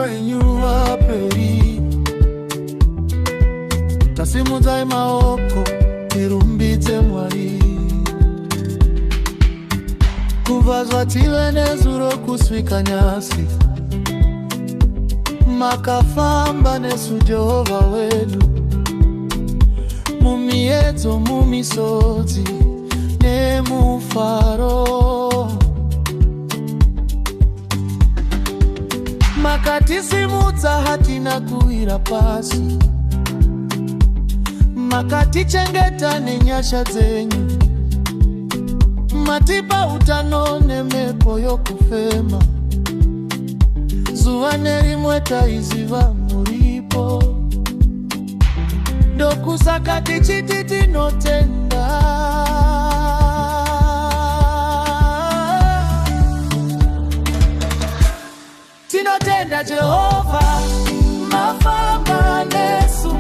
enyu aperi tasimudza maoko tirumbidze Mwari. Kuva zvative nezuro kusvika nyasi, makafamba nesu Jehovha wedu, mumiedzo, mumisodzi nemufaro. Makatisimudza hatina kuwira pasi, makatichengeta nenyasha dzenyu, matipa utano nemhepo yokufema. Zuva nerimwe taiziva muripo, ndokusaka tichiti tinotenda. Tinotenda Jehovha, mafamba nesu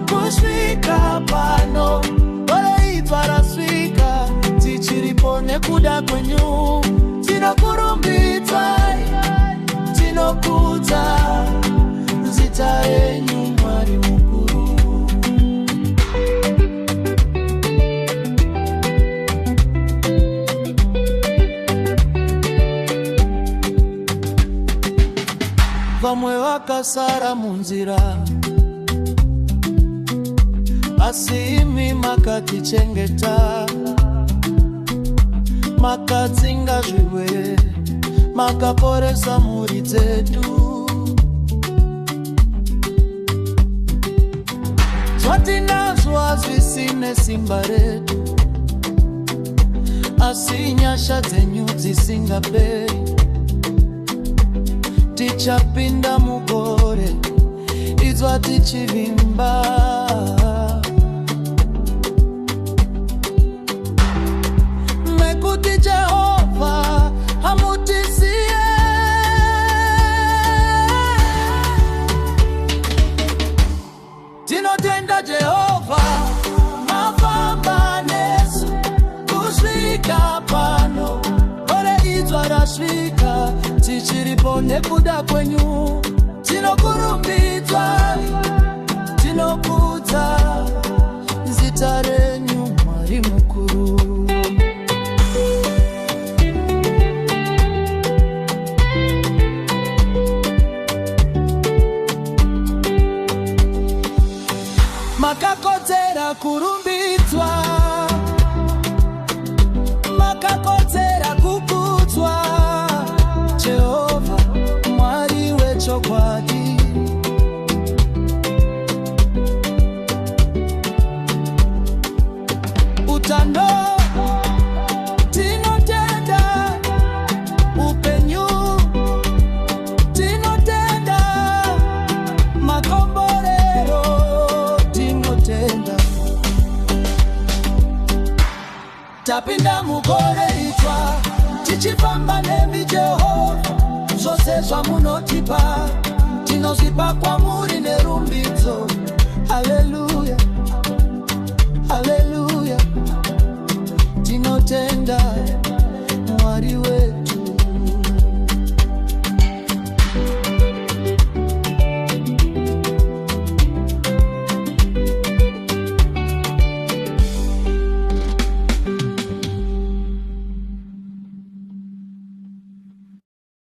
kusvika pano. Oreitwa rasvika, tichiripo nekuda kwenyu. Tinokurumbidza, tinokudza zita renyu Mwari mukuru. Vamwe vakasara munzira, asi imi makatichengeta. Makadzinga zvirwere, makaporesa mhuri dzedu. Zvatinazvo hazvisine simba redu, asi nyasha dzenyu dzisingaperi. Tichapinda mugore idzva tichivimba, nekuti Jehovha hamutisiye. Tinotenda Jehovha, mafamba nesu kusvika pano. Oreidzwa rasvika, tichiripo nekuda kwenyu. Tinokurumbidza, tinokudza zita renyu Mwari mukuru. Makakodzera kurumbidzwa, makakodzera kukudzwa. Jehovha Mwari wechokwadi, utano tinotenda, upenyu tinotenda, makomborero tinotenda. Tapinda mugore idzva tichifamba nemi Jehovha, zvose zvamunotipa tinozvipa kwamuri nerumbidzo. Haleluya.